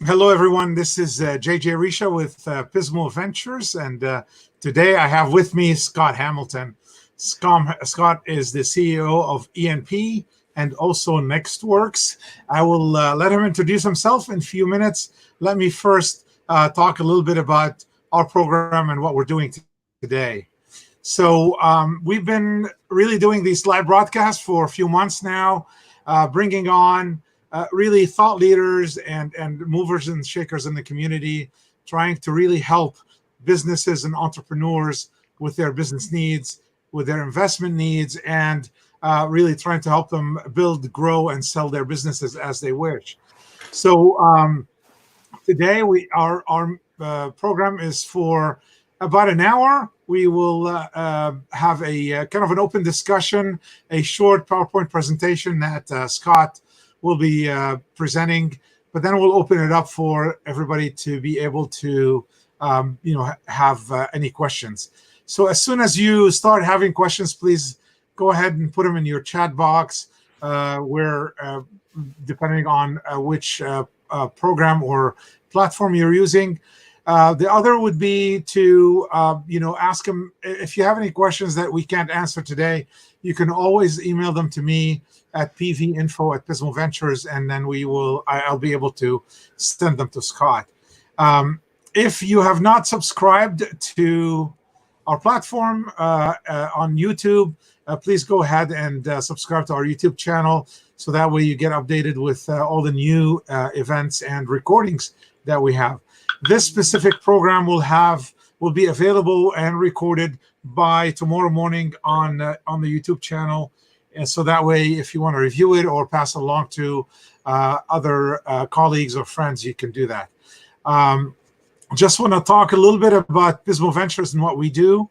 Hello, everyone. This is JJ Risha with Pismo Ventures, and today I have with me Scott Hamilton. Scott is the CEO of ENP and also NextWorks. I will let him introduce himself in a few minutes. Let me first talk a little bit about our program and what we're doing today. So we've been really doing these live broadcasts for a few months now, bringing on really thought leaders and movers and shakers in the community, trying to really help businesses and entrepreneurs with their business needs, with their investment needs, and really trying to help them build, grow, and sell their businesses as they wish. So today our program is for about an hour. We will have a kind of an open discussion, a short PowerPoint presentation that Scott will be presenting, but then we'll open it up for everybody to be able to, have any questions. So as soon as you start having questions, please go ahead and put them in your chat box. Where depending on which program or platform you're using. The other would be to, ask them if you have any questions that we can't answer today. You can always email them to me at pvinfo@pismoventures, and then I'll be able to send them to Scott. If you have not subscribed to our platform on YouTube, please go ahead and subscribe to our YouTube channel, so that way you get updated with all the new events and recordings that we have. This specific program will be available and recorded by tomorrow morning on the YouTube channel. And so that way, if you want to review it or pass it along to other colleagues or friends, you can do that. Just want to talk a little bit about Pismo Ventures and what we do.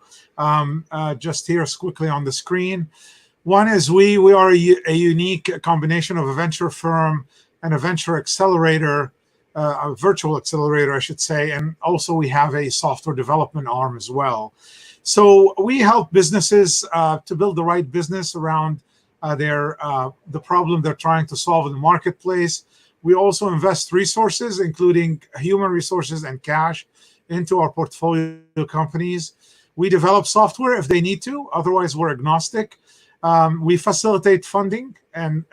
Just here quickly on the screen. One is we are a unique combination of a venture firm and a venture accelerator, a virtual accelerator, I should say, and also we have a software development arm as well. So we help businesses to build the right business around the problem they're trying to solve in the marketplace. We also invest resources, including human resources and cash, into our portfolio companies. We develop software if they need to, otherwise we're agnostic. We facilitate funding and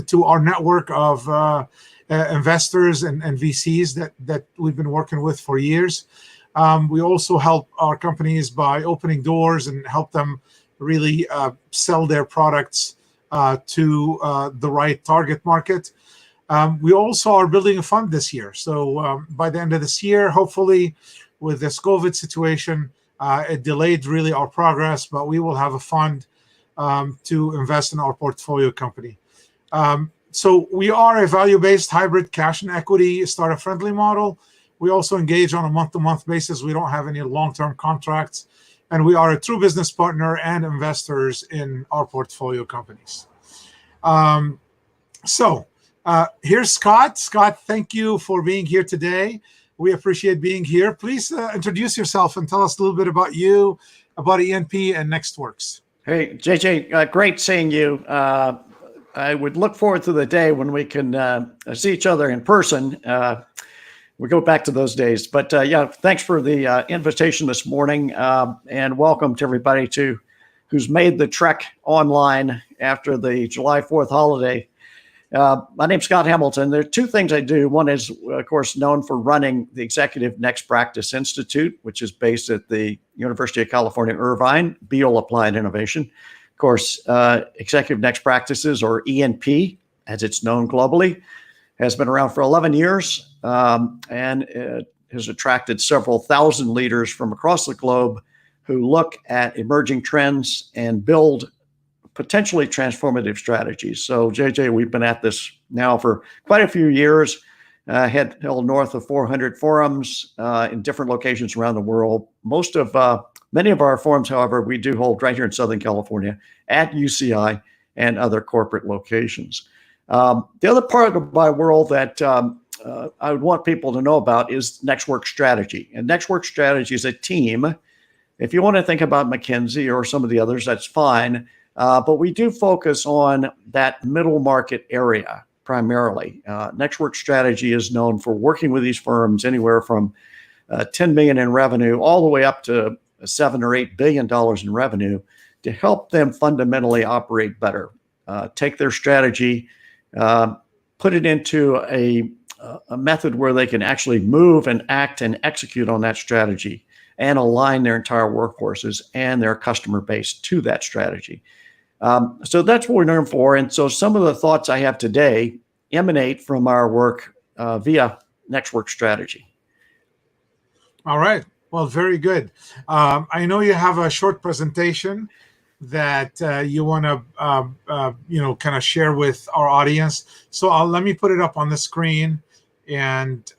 to our network of investors and VCs that we've been working with for years. We also help our companies by opening doors and help them really sell their products to the right target market. We also are building a fund this year. So by the end of this year, hopefully with this COVID situation, it delayed really our progress, but we will have a fund to invest in our portfolio company. So we are a value-based hybrid cash and equity startup-friendly model. We also engage on a month-to-month basis. We don't have any long-term contracts. And we are a true business partner and investors in our portfolio companies. Here's Scott. Scott, thank you for being here today. We appreciate being here. Please introduce yourself and tell us a little bit about you, about ENP and NextWorks. Hey, JJ, great seeing you. I would look forward to the day when we can see each other in person. We go back to those days. But yeah, thanks for the invitation this morning, and welcome to everybody who's made the trek online after the July 4th holiday. My name's Scott Hamilton. There are two things I do. One is, of course, known for running the Executive Next Practice Institute, which is based at the University of California, Irvine, Beal Applied Innovation. Of course, Executive Next Practices, or ENP, as it's known globally, has been around for 11 years and has attracted several thousand leaders from across the globe who look at emerging trends and build potentially transformative strategies. So, JJ, we've been at this now for quite a few years, held north of 400 forums in different locations around the world. Many of our forums, however, we do hold right here in Southern California at UCI and other corporate locations. The other part of my world that I would want people to know about is NextWorks strategy. And NextWorks strategy is a team. If you want to think about McKinsey or some of the others, that's fine. But we do focus on that middle market area. primarily. Network Strategy is known for working with these firms anywhere from 10 million in revenue all the way up to $7 or $8 billion in revenue to help them fundamentally operate better, take their strategy, put it into a method where they can actually move and act and execute on that strategy and align their entire workforces and their customer base to that strategy. So that's what we're known for. And so some of the thoughts I have today emanate from our work via Network Strategy. All right. Well, very good. I know you have a short presentation that you want to, kind of share with our audience. So let me put it up on the screen. And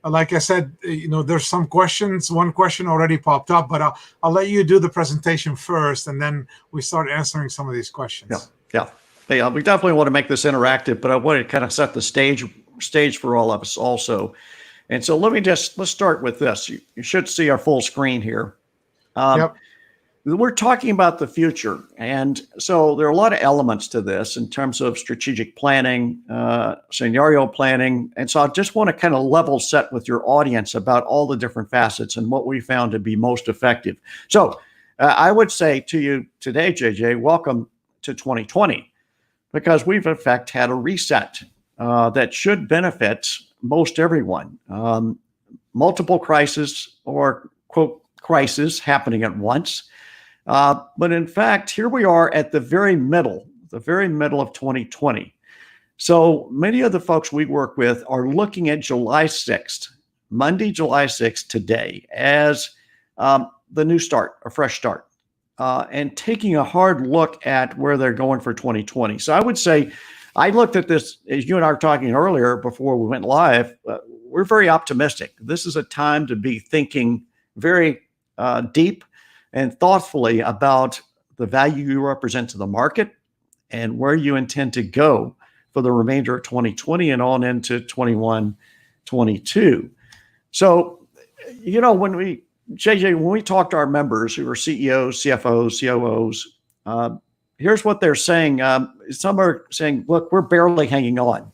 like I said, there's some questions. One question already popped up, but I'll let you do the presentation first, and then we start answering some of these questions. Yeah. We definitely want to make this interactive, but I want to kind of set the stage for all of us also. And so let's start with this. You should see our full screen here. Yep. We're talking about the future. And so there are a lot of elements to this in terms of strategic planning, scenario planning. And so I just want to kind of level set with your audience about all the different facets and what we found to be most effective. So I would say to you today, JJ, welcome to 2020, because we've in fact had a reset that should benefit most everyone. Multiple crises or quote crisis happening at once. But in fact, here we are at the very middle of 2020. So many of the folks we work with are looking at July 6th, Monday, July 6th today as the new start, a fresh start, and taking a hard look at where they're going for 2020. So I would say, I looked at this, as you and I were talking earlier before we went live, we're very optimistic. This is a time to be thinking very deep and thoughtfully about the value you represent to the market and where you intend to go for the remainder of 2020 and on into 21, 22. So, when we talk to our members who are CEOs, CFOs, COOs, here's what they're saying. Some are saying, look, we're barely hanging on.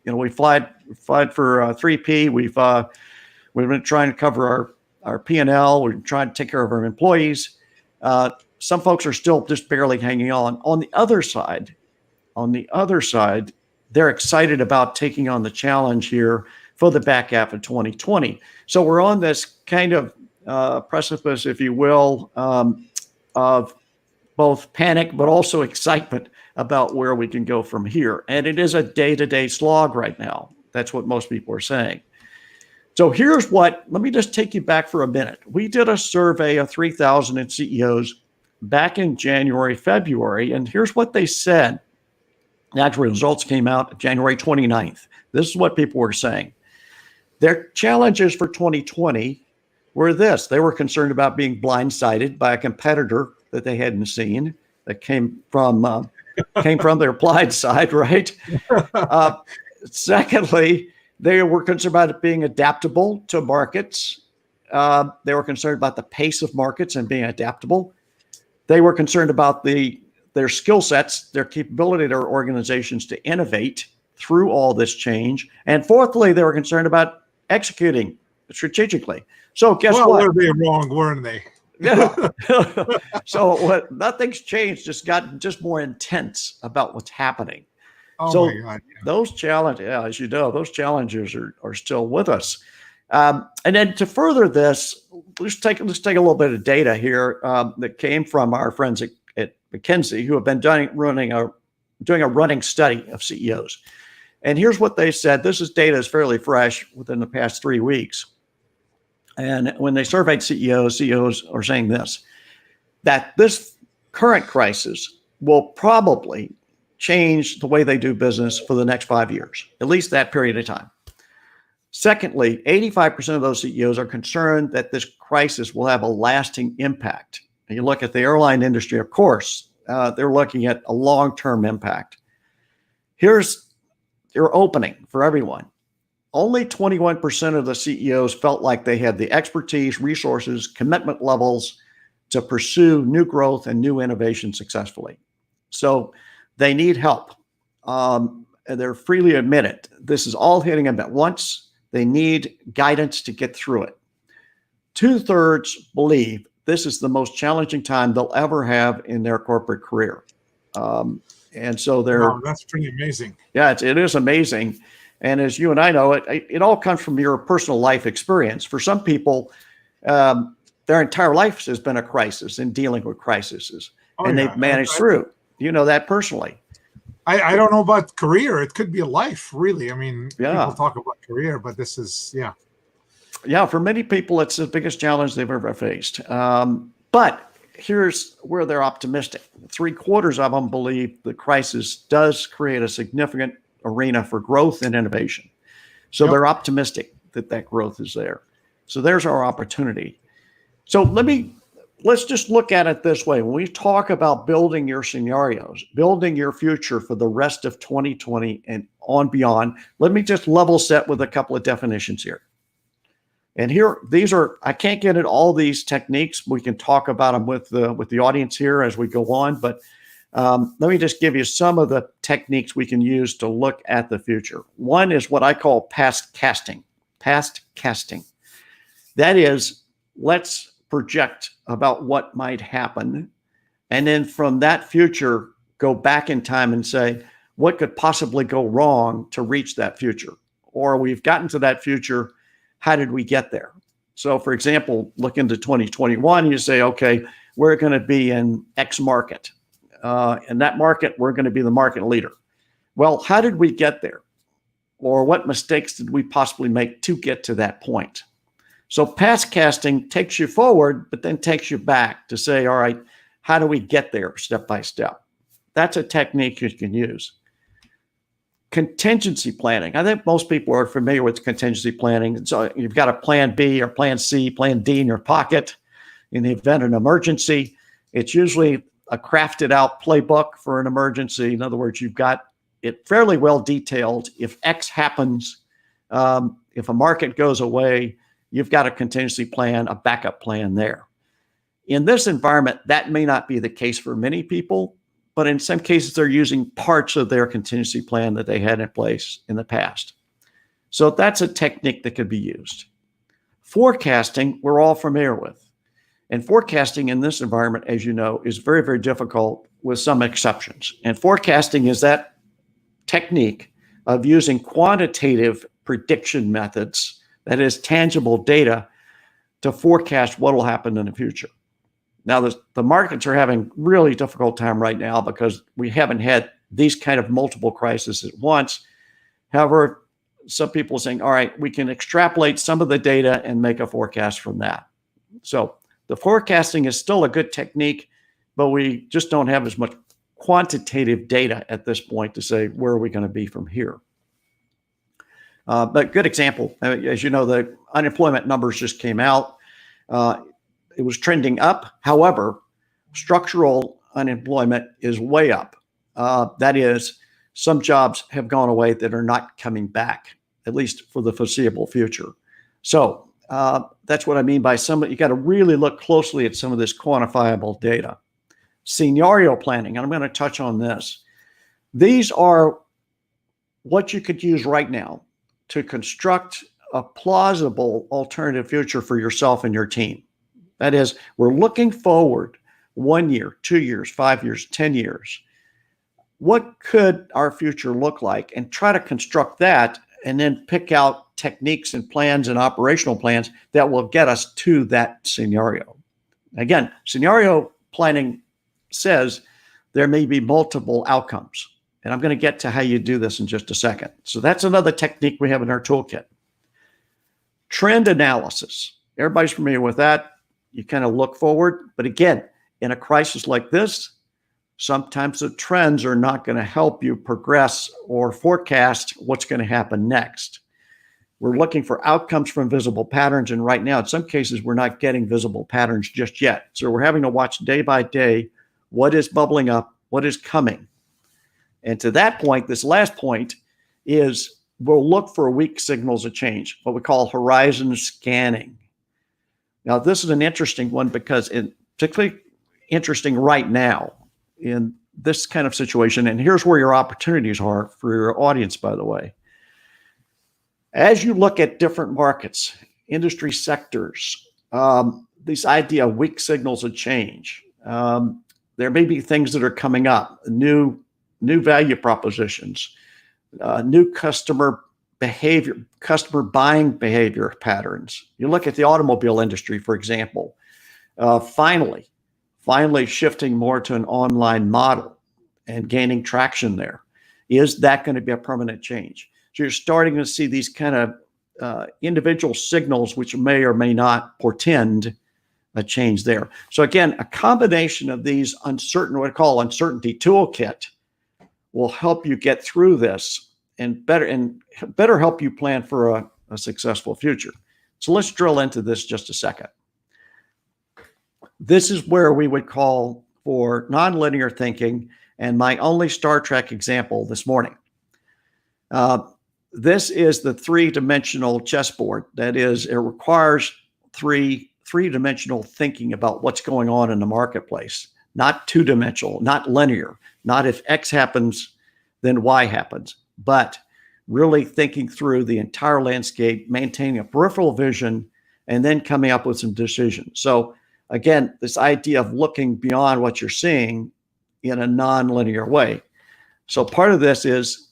We flied for 3P. We've been trying to cover our P&L. We're trying to take care of our employees. Some folks are still just barely hanging on. On the other side, they're excited about taking on the challenge here for the back half of 2020. So we're on this kind of precipice, if you will, of both panic, but also excitement about where we can go from here. And it is a day-to-day slog right now. That's what most people are saying. So let me just take you back for a minute. We did a survey of 3,000 CEOs back in January, February, and here's what they said. The actual results came out January 29th. This is what people were saying. Their challenges for 2020 were this. They were concerned about being blindsided by a competitor that they hadn't seen, that came from their applied side, right? Secondly, they were concerned about it being adaptable to markets. They were concerned about the pace of markets and being adaptable. They were concerned about their skill sets, their capability, their organizations to innovate through all this change. And fourthly, they were concerned about executing strategically. So guess what? Well, were they wrong, weren't they? Yeah. So nothing's changed, just got more intense about what's happening. Oh my God. Those challenges, as you know, those challenges are still with us. And then to further this, let's take a little bit of data here that came from our friends at McKinsey, who have been doing a running study of CEOs. And here's what they said. This data is fairly fresh within the past 3 weeks. And when they surveyed CEOs are saying that this current crisis will probably change the way they do business for the next 5 years, at least that period of time. Secondly, 85% of those CEOs are concerned that this crisis will have a lasting impact. And you look at the airline industry, of course, they're looking at a long-term impact. Here's your opening for everyone. Only 21% of the CEOs felt like they had the expertise, resources, commitment levels to pursue new growth and new innovation successfully. So they need help. they're freely admit it. This is all hitting them at once. They need guidance to get through it. 2/3 believe this is the most challenging time they'll ever have in their corporate career. And so they're... Wow, that's pretty amazing. Yeah, it is amazing. And as you and I know, it all comes from your personal life experience. For some people, their entire life has been a crisis and dealing with crises, and they've managed through. You know that personally. I don't know about career. It could be a life, really. I mean, people talk about career, but this is, Yeah, for many people, it's the biggest challenge they've ever faced. But here's where they're optimistic. 3/4 of them believe the crisis does create a significant arena for growth and innovation. So they're optimistic that that growth is there. So there's our opportunity. So let's just look at it this way. When we talk about building your scenarios, building your future for the rest of 2020 and on beyond, let me just level set with a couple of definitions here. And here, I can't get into all these techniques. We can talk about them with the audience here as we go on, but let me just give you some of the techniques we can use to look at the future. One is what I call past casting. Past casting. That is, let's project about what might happen, and then from that future, go back in time and say, what could possibly go wrong to reach that future? Or we've gotten to that future, how did we get there? So for example, look into 2021, you say, okay, we're going to be in X market. In that market, we're going to be the market leader. Well, how did we get there? Or what mistakes did we possibly make to get to that point? So past casting takes you forward, but then takes you back to say, all right, how do we get there step by step? That's a technique you can use. Contingency planning. I think most people are familiar with contingency planning. So you've got a plan B or plan C, plan D in your pocket in the event of an emergency. It's usually a crafted out playbook for an emergency. In other words, you've got it fairly well detailed. If X happens, if a market goes away, you've got a contingency plan, a backup plan there. In this environment, that may not be the case for many people, but in some cases, they're using parts of their contingency plan that they had in place in the past. So that's a technique that could be used. Forecasting, we're all familiar with. And forecasting in this environment, as you know, is very, very difficult with some exceptions. And forecasting is that technique of using quantitative prediction methods, that is tangible data, to forecast what will happen in the future. Now, the markets are having really difficult time right now because we haven't had these kind of multiple crises at once. However, some people are saying, all right, we can extrapolate some of the data and make a forecast from that. So the forecasting is still a good technique, but we just don't have as much quantitative data at this point to say, where are we going to be from here? But good example, as you know, the unemployment numbers just came out. It was trending up. However, structural unemployment is way up. That is, some jobs have gone away that are not coming back, at least for the foreseeable future. So that's what I mean by you got to really look closely at some of this quantifiable data. Scenario planning, and I'm going to touch on this. These are what you could use right now to construct a plausible alternative future for yourself and your team. That is, we're looking forward 1 year, 2 years, 5 years, 10 years. What could our future look like? And try to construct that and then pick out techniques and plans and operational plans that will get us to that scenario. Again, scenario planning says there may be multiple outcomes. And I'm going to get to how you do this in just a second. So that's another technique we have in our toolkit. Trend analysis. Everybody's familiar with that. You kind of look forward. But again, in a crisis like this, sometimes the trends are not going to help you progress or forecast what's going to happen next. We're looking for outcomes from visible patterns. And right now, in some cases, we're not getting visible patterns just yet. So we're having to watch day by day what is bubbling up, what is coming. And to that point, this last point is we'll look for weak signals of change, what we call horizon scanning. Now, this is an interesting one because it's particularly interesting right now in this kind of situation, and here's where your opportunities are for your audience, by the way. As you look at different markets, industry sectors, this idea of weak signals of change, there may be things that are coming up, new value propositions, new customer behavior, customer buying behavior patterns. You look at the automobile industry, for example, finally shifting more to an online model and gaining traction there. Is that going to be a permanent change? So you're starting to see these kind of individual signals, which may or may not portend a change there. So again, a combination of these what I call uncertainty toolkit will help you get through this and better help you plan for a successful future. So let's drill into this just a second. This is where we would call for nonlinear thinking, and my only Star Trek example this morning. This is the three-dimensional chessboard. That is, it requires three-dimensional thinking about what's going on in the marketplace, not two-dimensional, not linear, not if X happens, then Y happens, but really thinking through the entire landscape, maintaining a peripheral vision, and then coming up with some decisions. So again, this idea of looking beyond what you're seeing in a non-linear way. So part of this is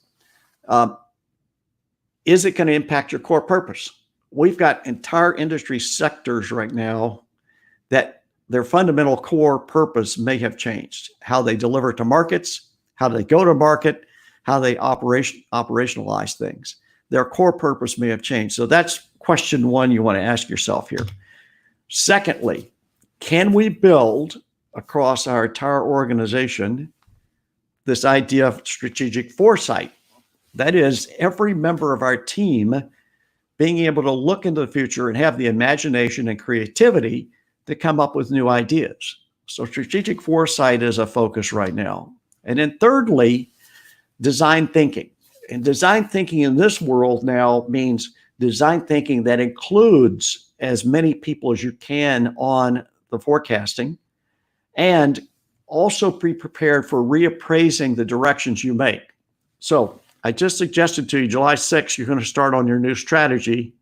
it going to impact your core purpose? We've got entire industry sectors right now that their fundamental core purpose may have changed. How they deliver to markets, how they go to market, how they operationalize things. Their core purpose may have changed. So that's question one you want to ask yourself here. Secondly, can we build across our entire organization this idea of strategic foresight? That is, every member of our team being able to look into the future and have the imagination and creativity to come up with new ideas. So strategic foresight is a focus right now. And then thirdly, design thinking. And design thinking in this world now means design thinking that includes as many people as you can on the forecasting, and also be prepared for reappraising the directions you make. So I just suggested to you, July 6th, you're going to start on your new strategy.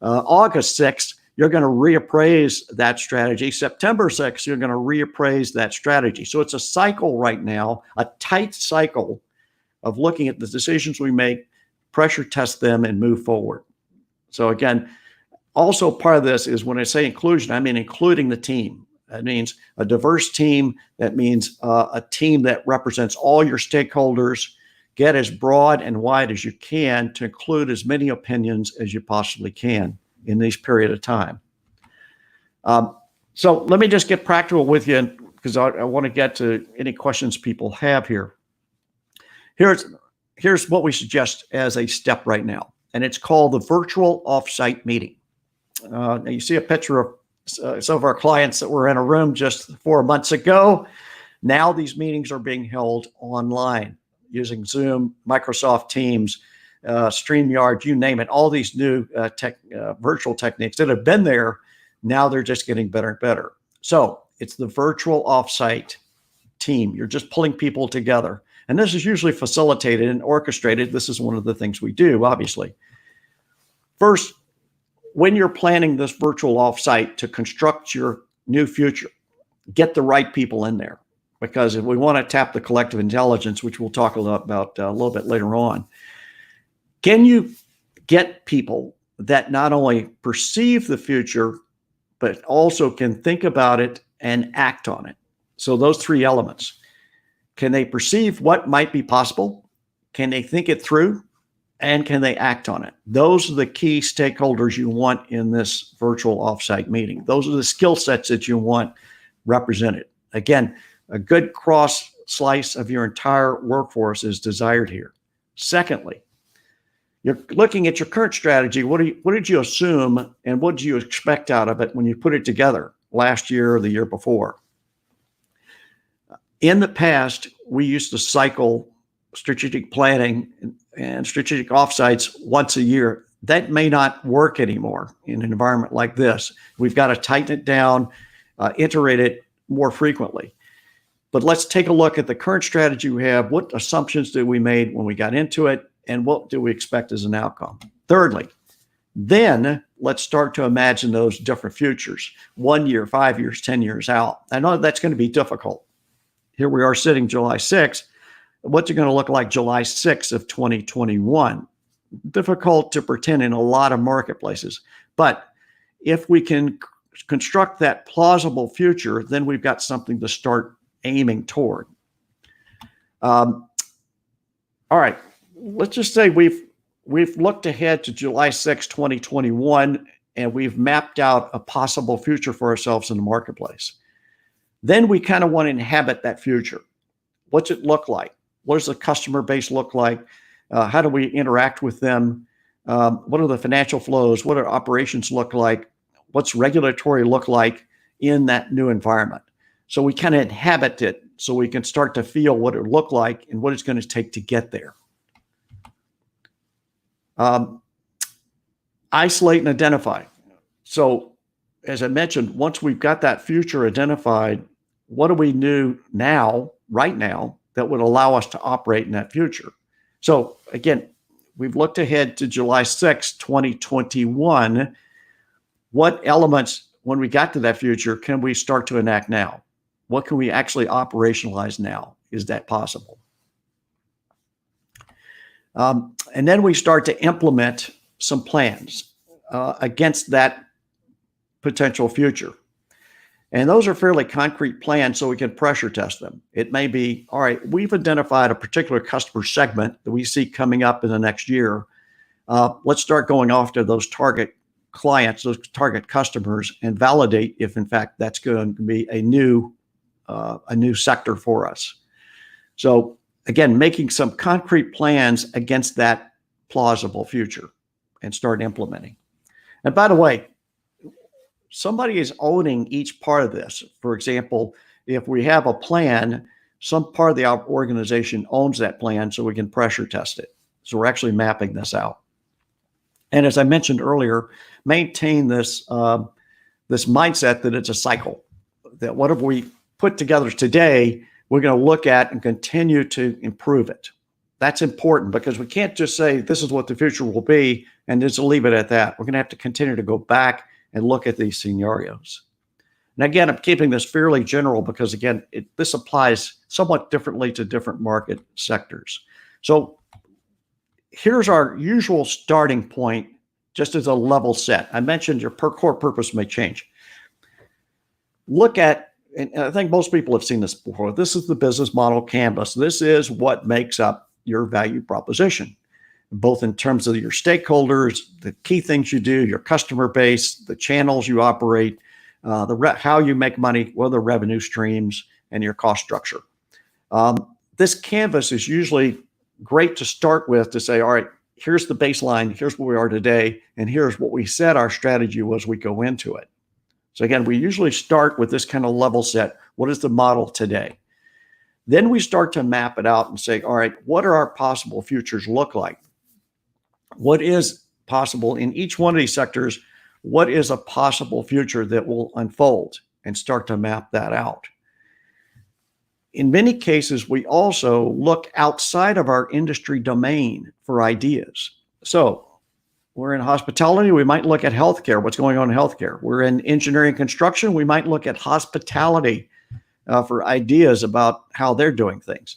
August 6th, you're going to reappraise that strategy. September 6th, you're going to reappraise that strategy. So it's a cycle right now, a tight cycle of looking at the decisions we make, pressure test them, and move forward. So again, also part of this is when I say inclusion, I mean including the team. That means a diverse team. That means a team that represents all your stakeholders. Get as broad and wide as you can to include as many opinions as you possibly can in this period of time. So let me just get practical with you, because I want to get to any questions people have here. Here's what we suggest as a step right now, and it's called the virtual offsite meeting. Now you see a picture of some of our clients that were in a room just 4 months ago. Now these meetings are being held online using Zoom, Microsoft Teams, StreamYard, you name it, all these new virtual techniques that have been there. Now they're just getting better and better. So it's the virtual offsite team. You're just pulling people together. And this is usually facilitated and orchestrated. This is one of the things we do, obviously. First, when you're planning this virtual offsite to construct your new future, get the right people in there. Because if we want to tap the collective intelligence, which we'll talk about a little bit later on, can you get people that not only perceive the future, but also can think about it and act on it? So those three elements. Can they perceive what might be possible? Can they think it through? And can they act on it? Those are the key stakeholders you want in this virtual offsite meeting. Those are the skill sets that you want represented. Again, a good cross slice of your entire workforce is desired here. Secondly, you're looking at your current strategy. What did you assume and what did you expect out of it when you put it together last year or the year before? In the past, we used to cycle strategic planning and strategic offsites once a year. That may not work anymore in an environment like this. We've got to tighten it down, iterate it more frequently. But let's take a look at the current strategy we have. What assumptions did we make when we got into it? And what do we expect as an outcome? Thirdly, then let's start to imagine those different futures, 1 year, 5 years, 10 years out. I know that's going to be difficult. Here we are sitting July 6th. What's it going to look like July 6th of 2021? Difficult to pretend in a lot of marketplaces. But if we can construct that plausible future, then we've got something to start aiming toward. All right, let's just say we've looked ahead to July 6, 2021, and we've mapped out a possible future for ourselves in the marketplace. Then we kind of want to inhabit that future. What's it look like? What does the customer base look like? How do we interact with them? What are the financial flows? What do operations look like? What's regulatory look like in that new environment? So we kind of inhabit it so we can start to feel what it look like and what it's going to take to get there. Isolate and identify. So as I mentioned, once we've got that future identified, what do we do now, right now, that would allow us to operate in that future? So again, we've looked ahead to July 6, 2021. What elements, when we got to that future, can we start to enact now? What can we actually operationalize now? Is that possible? And then we start to implement some plans against that potential future. And those are fairly concrete plans so we can pressure test them. It may be, all right, we've identified a particular customer segment that we see coming up in the next year. Let's start going after those target clients, those target customers, and validate if in fact that's going to be a new sector for us. So again, making some concrete plans against that plausible future and start implementing. And by the way, somebody is owning each part of this. For example, if we have a plan, some part of the organization owns that plan so we can pressure test it. So we're actually mapping this out. And as I mentioned earlier, maintain this, this mindset that it's a cycle, that whatever we put together today, we're going to look at and continue to improve it. That's important because we can't just say this is what the future will be and just leave it at that. We're going to have to continue to go back and look at these scenarios. And again, I'm keeping this fairly general because again, this applies somewhat differently to different market sectors. So here's our usual starting point, just as a level set. I mentioned your core purpose may change. Look at, and I think most people have seen this before, this is the business model canvas. This is what makes up your value proposition, both in terms of your stakeholders, the key things you do, your customer base, the channels you operate, how you make money, what are the revenue streams, and your cost structure. This canvas is usually great to start with to say, all right, here's the baseline, here's where we are today, and here's what we said our strategy was we go into it. So again, we usually start with this kind of level set. What is the model today? Then we start to map it out and say, all right, what are our possible futures look like? What is possible in each one of these sectors? What is a possible future that will unfold, and start to map that out? In many cases, we also look outside of our industry domain for ideas. So we're in hospitality, we might look at healthcare, what's going on in healthcare. We're in engineering construction, we might look at hospitality for ideas about how they're doing things.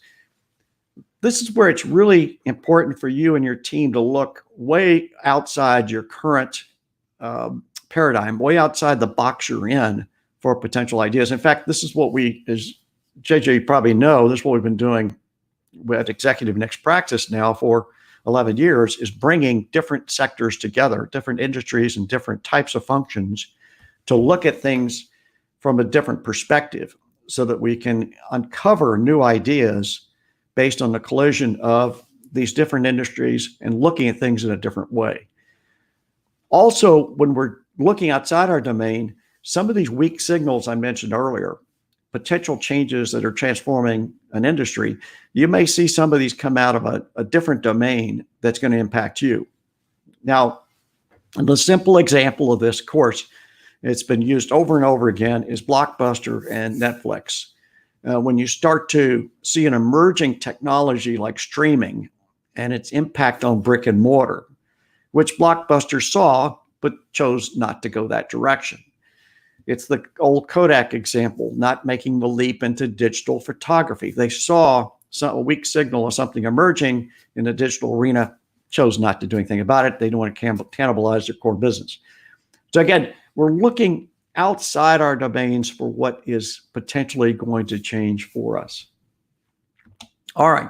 This is where it's really important for you and your team to look way outside your current paradigm, way outside the box you're in for potential ideas. In fact, this is what we, as JJ, you probably know, this is what we've been doing at Executive Next Practice now for 11 years, is bringing different sectors together, different industries and different types of functions to look at things from a different perspective so that we can uncover new ideas based on the collision of these different industries and looking at things in a different way. Also, when we're looking outside our domain, some of these weak signals I mentioned earlier, potential changes that are transforming an industry, you may see some of these come out of a different domain that's going to impact you. Now, the simple example of this, of course, it's been used over and over again, is Blockbuster and Netflix. when you start to see an emerging technology like streaming and its impact on brick and mortar, which Blockbuster saw but chose not to go that direction. It's the old Kodak example, not making the leap into digital photography. They saw a weak signal of something emerging in the digital arena, chose not to do anything about it. They don't want to cannibalize their core business. So again, we're looking outside our domains for what is potentially going to change for us. All right.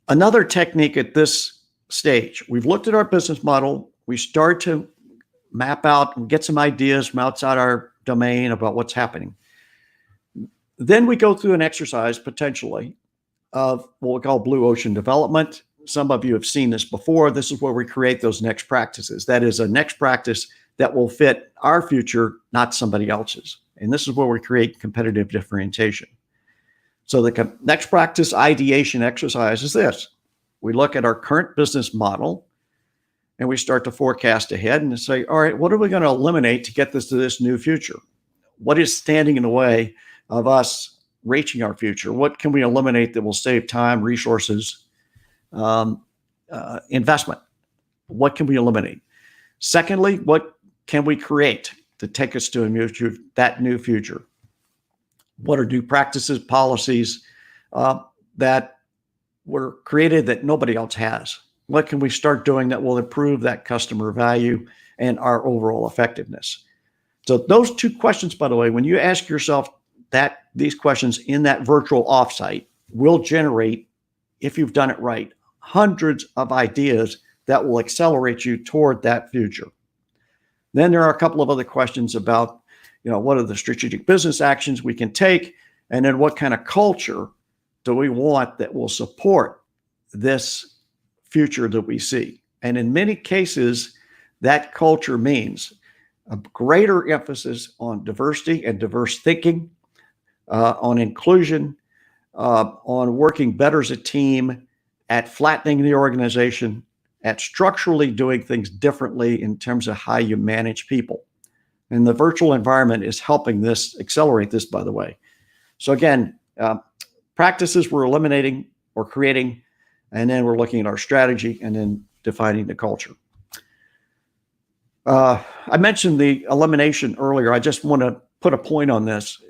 Another technique at this stage, we've looked at our business model. We start to map out and get some ideas from outside our domain about what's happening. Then we go through an exercise potentially of what we call blue ocean development. Some of you have seen this before. This is where we create those next practices. That is a next practice that will fit our future, not somebody else's. And this is where we create competitive differentiation. So the next practice ideation exercise is this. We look at our current business model and we start to forecast ahead and say, all right, what are we going to eliminate to get this to this new future? What is standing in the way of us reaching our future? What can we eliminate that will save time, resources, investment? What can we eliminate? Secondly, what can we create to take us to that new future? What are new practices, policies that were created that nobody else has? What can we start doing that will improve that customer value and our overall effectiveness? So those two questions, by the way, when you ask yourself these questions in that virtual offsite, will generate, if you've done it right, hundreds of ideas that will accelerate you toward that future. Then there are a couple of other questions about, what are the strategic business actions we can take? And then what kind of culture do we want that will support this future that we see? And in many cases, that culture means a greater emphasis on diversity and diverse thinking, on inclusion, on working better as a team, at flattening the organization, at structurally doing things differently in terms of how you manage people. And the virtual environment is helping this accelerate this, by the way. So again, practices we're eliminating or creating, and then we're looking at our strategy and then defining the culture. I mentioned the elimination earlier. I just want to put a point on this.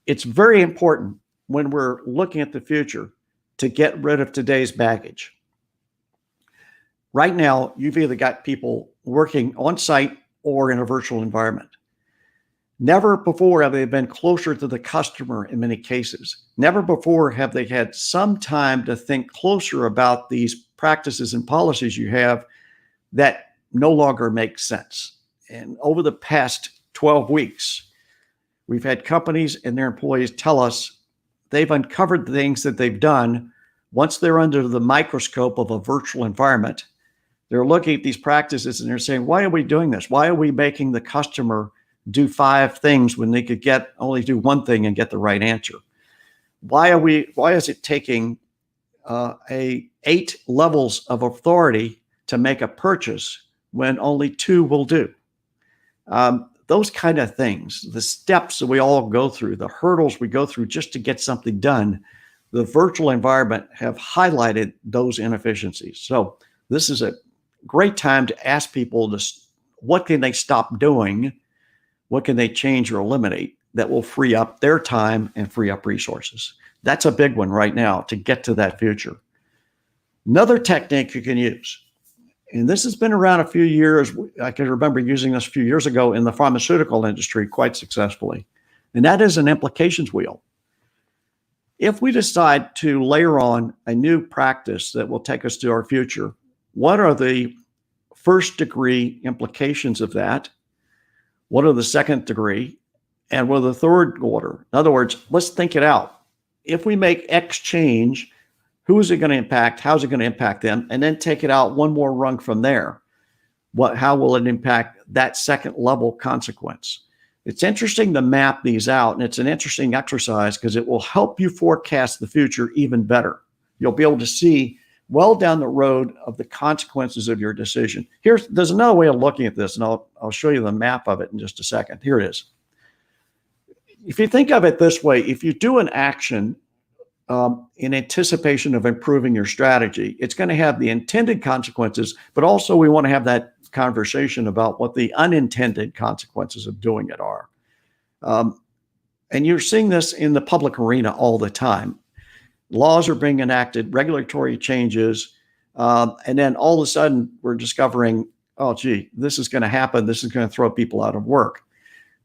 It's very important when we're looking at the future to get rid of today's baggage. Right now, you've either got people working on site or in a virtual environment. Never before have they been closer to the customer in many cases. Never before have they had some time to think closer about these practices and policies you have that no longer make sense. And over the past 12 weeks, we've had companies and their employees tell us they've uncovered things that they've done once they're under the microscope of a virtual environment. They're looking at these practices and they're saying, why are we doing this? Why are we making the customer do 5 things when they could only do 1 thing and get the right answer? Why is it taking 8 levels of authority to make a purchase when only 2 will do? Those kind of things, the steps that we all go through, the hurdles we go through just to get something done, the virtual environment have highlighted those inefficiencies. So this is a great time to ask people what can they stop doing? What can they change or eliminate that will free up their time and free up resources? That's a big one right now to get to that future. Another technique you can use, and this has been around a few years. I can remember using this a few years ago in the pharmaceutical industry quite successfully, and that is an implications wheel. If we decide to layer on a new practice that will take us to our future, what are the first degree implications of that? What are the second degree? And what are the third order? In other words, let's think it out. If we make X change, who is it going to impact? How's it going to impact them? And then take it out one more rung from there. How will it impact that second level consequence? It's interesting to map these out, and it's an interesting exercise because it will help you forecast the future even better. You'll be able to see well down the road of the consequences of your decision. There's another way of looking at this, and I'll show you the map of it in just a second. Here it is. if you think of it this way, if you do an action in anticipation of improving your strategy, it's going to have the intended consequences, but also we want to have that conversation about what the unintended consequences of doing it are. And you're seeing this in the public arena all the time. Laws are being enacted, regulatory changes, and then all of a sudden we're discovering, oh, gee, this is going to happen. This is going to throw people out of work.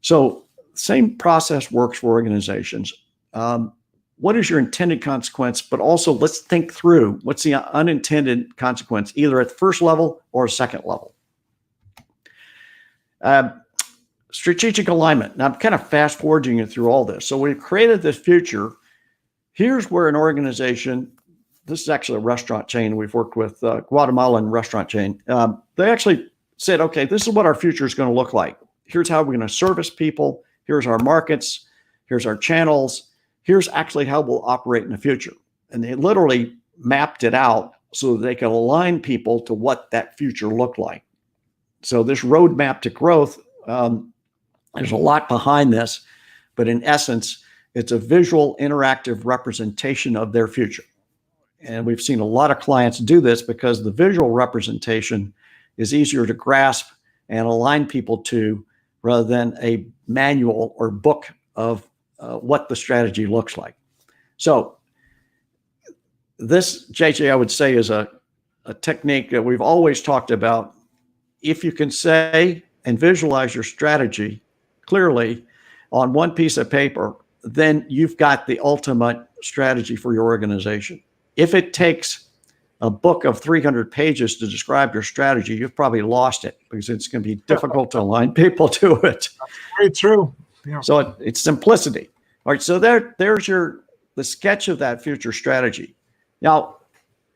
So same process works for organizations. What is your intended consequence? But also let's think through what's the unintended consequence, either at the first level or second level. Strategic alignment. Now I'm kind of fast forwarding you through all this. So we've created this future. Here's where an organization, this is actually a restaurant chain we've worked with, Guatemalan restaurant chain. They actually said, okay, this is what our future is going to look like. Here's how we're going to service people. Here's our markets. Here's our channels. Here's actually how we'll operate in the future. And they literally mapped it out so that they could align people to what that future looked like. So this roadmap to growth, there's a lot behind this, but in essence, it's a visual interactive representation of their future. And we've seen a lot of clients do this because the visual representation is easier to grasp and align people to rather than a manual or book of what the strategy looks like. So this, JJ, I would say is a technique that we've always talked about. If you can say and visualize your strategy clearly on one piece of paper, then you've got the ultimate strategy for your organization. If it takes a book of 300 pages to describe your strategy, you've probably lost it because it's going to be difficult to align people to it. That's very true. Yeah. So it's simplicity. All right. So there's the sketch of that future strategy. Now,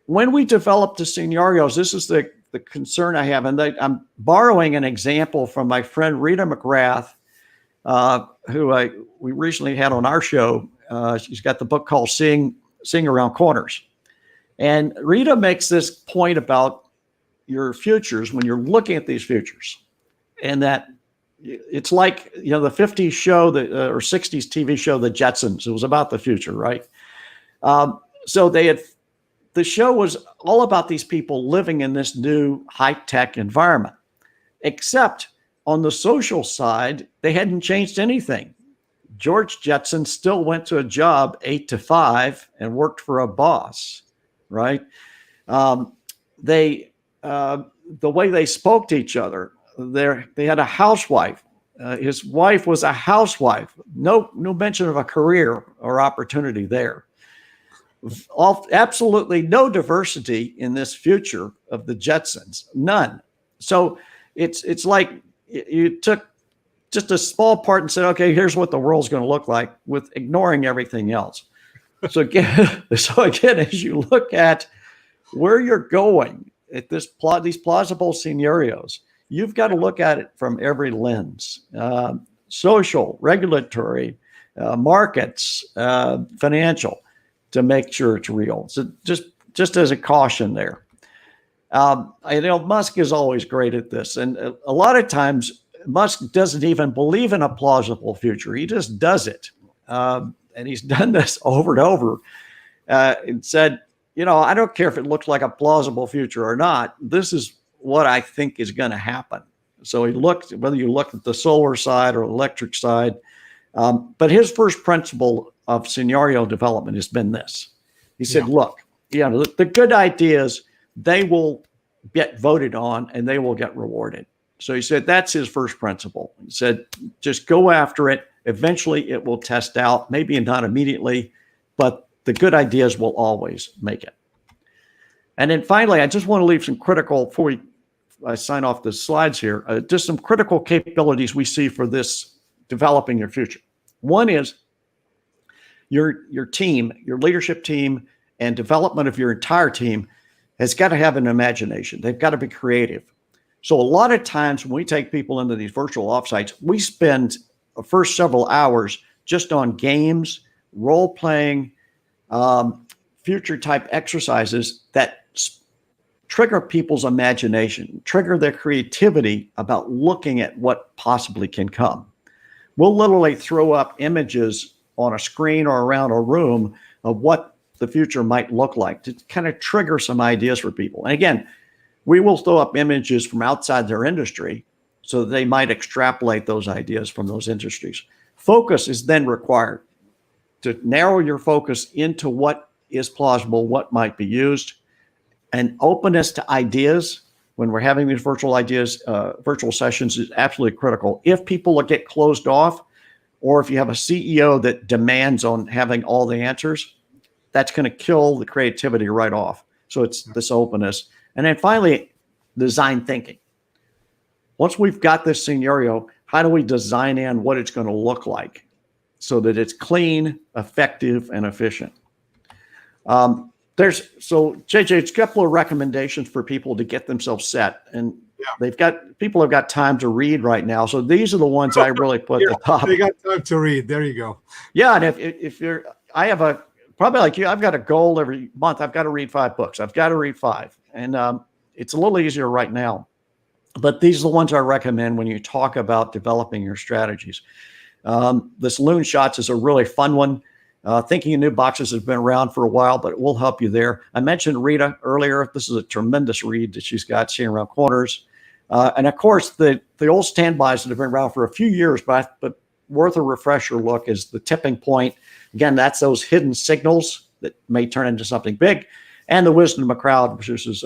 when we develop the scenarios, this is the concern I have, and I'm borrowing an example from my friend Rita McGrath, who we recently had on our show. She's got the book called Seeing Around Corners. And Rita makes this point about your futures when you're looking at these futures, and that it's like, the 50s show or 60s TV show, The Jetsons. It was about the future, right? So the show was all about these people living in this new high-tech environment, except on the social side, they hadn't changed anything. George Jetson still went to a job 8 to 5 and worked for a boss, right? The way they spoke to each other, they had a housewife. His wife was a housewife. No mention of a career or opportunity there. Absolutely no diversity in this future of the Jetsons, none. So it's like you took just a small part and said, okay, here's what the world's going to look like, with ignoring everything else. So again, as you look at where you're going at these plausible scenarios, you've got to look at it from every lens: social, regulatory, markets, financial, to make sure it's real. So just as a caution there. Musk is always great at this. And a lot of times Musk doesn't even believe in a plausible future. He just does it. And he's done this over and over and said, I don't care if it looks like a plausible future or not. This is what I think is going to happen. So he looked, whether you look at the solar side or electric side, but his first principle of scenario development has been this. He said, look, the good ideas, they will get voted on and they will get rewarded. So he said, that's his first principle. He said, just go after it. Eventually it will test out, maybe not immediately, but the good ideas will always make it. And then finally, I just want to leave some critical, before I sign off the slides here, just some critical capabilities we see for this developing your future. One is your team, your leadership team, and development of your entire team has got to have an imagination. They've got to be creative. So a lot of times when we take people into these virtual offsites, we spend the first several hours just on games, role-playing, future type exercises that trigger people's imagination, trigger their creativity about looking at what possibly can come. we'll literally throw up images on a screen or around a room of what the future might look like to kind of trigger some ideas for people. And again, we will throw up images from outside their industry so that they might extrapolate those ideas from those industries. Focus is then required to narrow your focus into what is plausible, what might be used, and openness to ideas when we're having these virtual sessions is absolutely critical. If people get closed off, or if you have a CEO that demands on having all the answers, that's going to kill the creativity right off. So it's this openness. And then finally, design thinking. Once we've got this scenario, how do we design in what it's going to look like so that it's clean, effective, and efficient? So JJ, it's a couple of recommendations for people to get themselves set, and people have got time to read right now. So these are the ones I really put at the top. They got time to read. There you go. Yeah, and if you're, I have probably like you, I've got a goal every month. I've got to read 5 books. I've got to read 5, and it's a little easier right now. But these are the ones I recommend when you talk about developing your strategies. This Loon Shots is a really fun one. Thinking in New Boxes has been around for a while, but it will help you there. I mentioned Rita earlier. This is a tremendous read that she's got, Seeing Around Corners. And of course, the old standbys that have been around for a few years, but worth a refresher look is The Tipping Point. Again, that's those hidden signals that may turn into something big. And The Wisdom of a Crowd, which is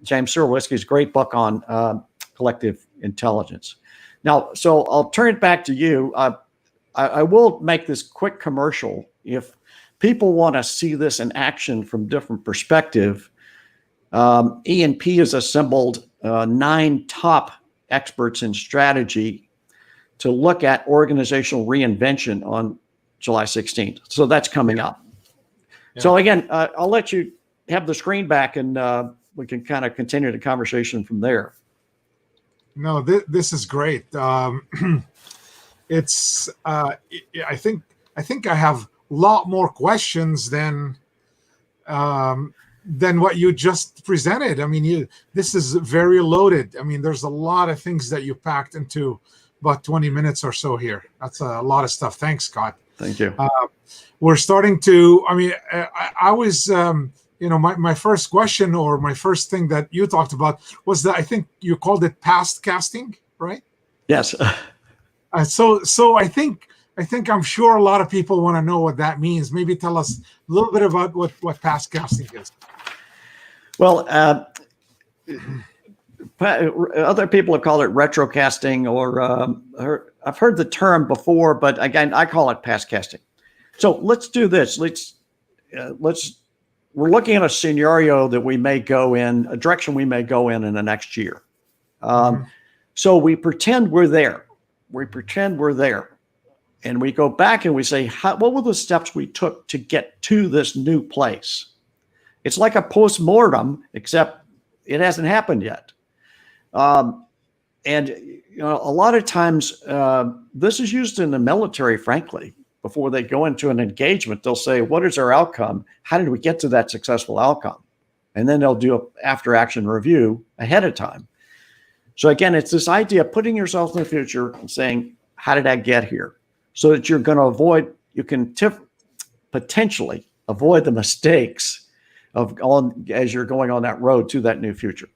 James Surowiecki's great book on collective intelligence. Now, so I'll turn it back to you. I will make this quick commercial. If people want to see this in action from different perspective, E&P has assembled 9 top experts in strategy to look at organizational reinvention on July 16th. So that's coming up. Yeah. So again, I'll let you have the screen back, and we can kind of continue the conversation from there. No, this is great. It's I think I have a lot more questions than what you just presented. I mean, this is very loaded. I mean, there's a lot of things that you packed into about 20 minutes or so here. That's a lot of stuff. Thanks, Scott. Thank you. We're starting to. I mean, I was. My first question, or my first thing that you talked about, was that I think you called it past casting, right? Yes. So I think I'm sure a lot of people want to know what that means. Maybe tell us a little bit about what past casting is. Well, other people have called it retrocasting, or I've heard the term before, but again, I call it past casting. So let's do this. We're looking at a scenario that we may go in, a direction we may go in the next year. So we pretend we're there. And we go back and we say, what were the steps we took to get to this new place? It's like a post-mortem, except it hasn't happened yet. And a lot of times, this is used in the military, frankly. Before they go into an engagement, they'll say, what is our outcome? How did we get to that successful outcome? And then they'll do an after-action review ahead of time. So again, it's this idea of putting yourself in the future and saying, how did I get here? So that you can potentially avoid the mistakes as you're going on that road to that new future.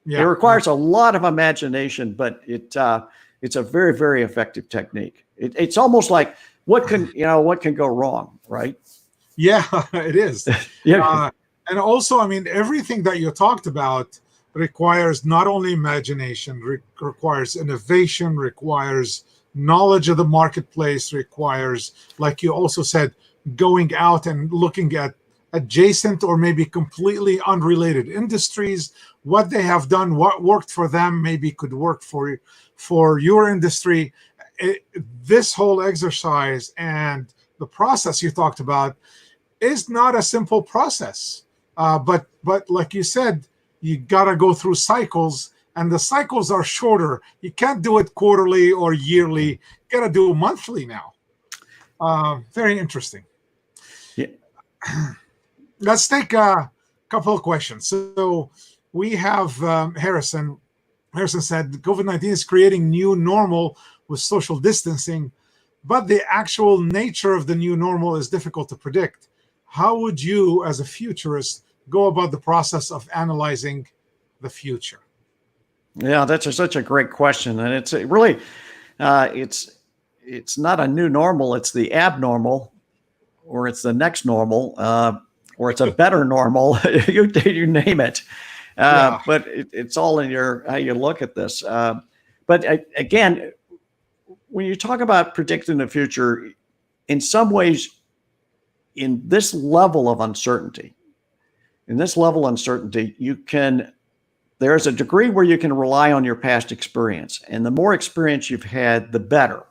Yeah. It requires a lot of imagination, but it's a very, very effective technique. It's almost like what can go wrong, right? Yeah, it is. Yeah. And also, I mean, everything that you talked about requires not only imagination, requires innovation, requires knowledge of the marketplace, requires, like you also said, going out and looking at adjacent or maybe completely unrelated industries, what they have done, what worked for them, maybe could work for your industry. This whole exercise and the process you talked about is not a simple process. But like you said, you got to go through cycles, and the cycles are shorter. You can't do it quarterly or yearly. You got to do it monthly now. Very interesting. Yeah. Let's take a couple of questions. So we have Harrison. Harrison said, COVID-19 is creating new normal. with social distancing, but the actual nature of the new normal is difficult to predict. How would you, as a futurist, go about the process of analyzing the future? Yeah, that's such a great question, and it's really it's not a new normal; it's the abnormal, or it's the next normal, or it's a better normal. you name it. Yeah. But it's all in your how you look at this. But again, when you talk about predicting the future, in some ways, in this level of uncertainty, you can. There's a degree where you can rely on your past experience, and the more experience you've had, the better.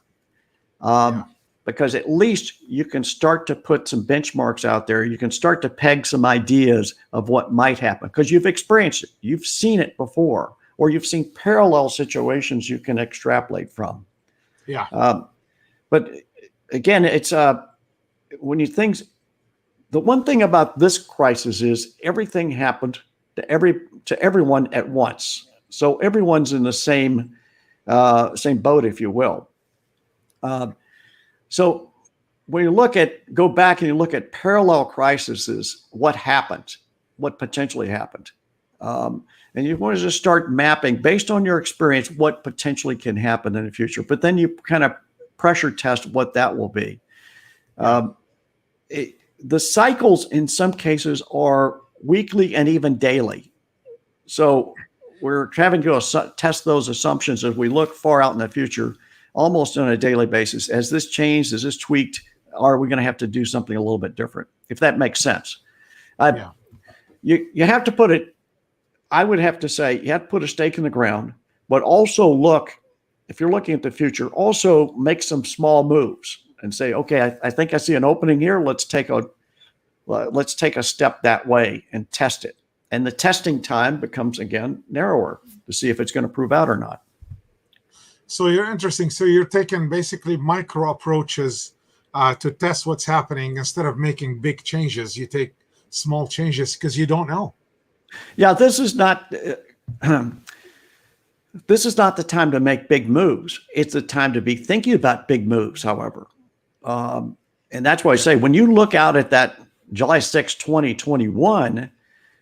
Because at least you can start to put some benchmarks out there. You can start to peg some ideas of what might happen because you've experienced it. You've seen it before, or you've seen parallel situations you can extrapolate from. Yeah. But again, it's when you think, the one thing about this crisis is everything happened to everyone at once. So everyone's in the same boat, if you will. So when you go back and you look at parallel crises, what happened, what potentially happened. And you want to just start mapping based on your experience, what potentially can happen in the future, but then you kind of pressure test what that will be. The cycles in some cases are weekly and even daily. So we're having to test those assumptions as we look far out in the future, almost on a daily basis. Has this changed? Is this tweaked? Are we going to have to do something a little bit different? If that makes sense. You have to put it, I would have to say, you have to put a stake in the ground, but also if you're looking at the future, also make some small moves and say, okay, I think I see an opening here. Let's take a step that way and test it. And the testing time becomes, again, narrower to see if it's going to prove out or not. So you're interesting. So you're taking basically micro approaches to test what's happening instead of making big changes. You take small changes because you don't know. Yeah, this is not the time to make big moves. It's the time to be thinking about big moves, however. And that's why I say, when you look out at that July 6, 2021,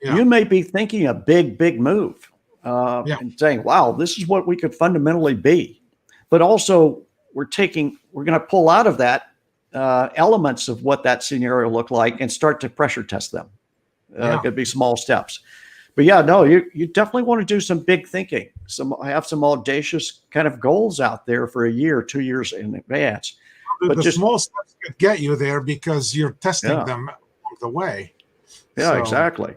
you may be thinking a big move and saying, wow, this is what we could fundamentally be. But also we're going to pull out of that elements of what that scenario looked like and start to pressure test them. It could be small steps. But you definitely want to do some big thinking. Have some audacious kind of goals out there for a year, 2 years in advance. But the small steps could get you there because you're testing them along the way. Yeah, exactly.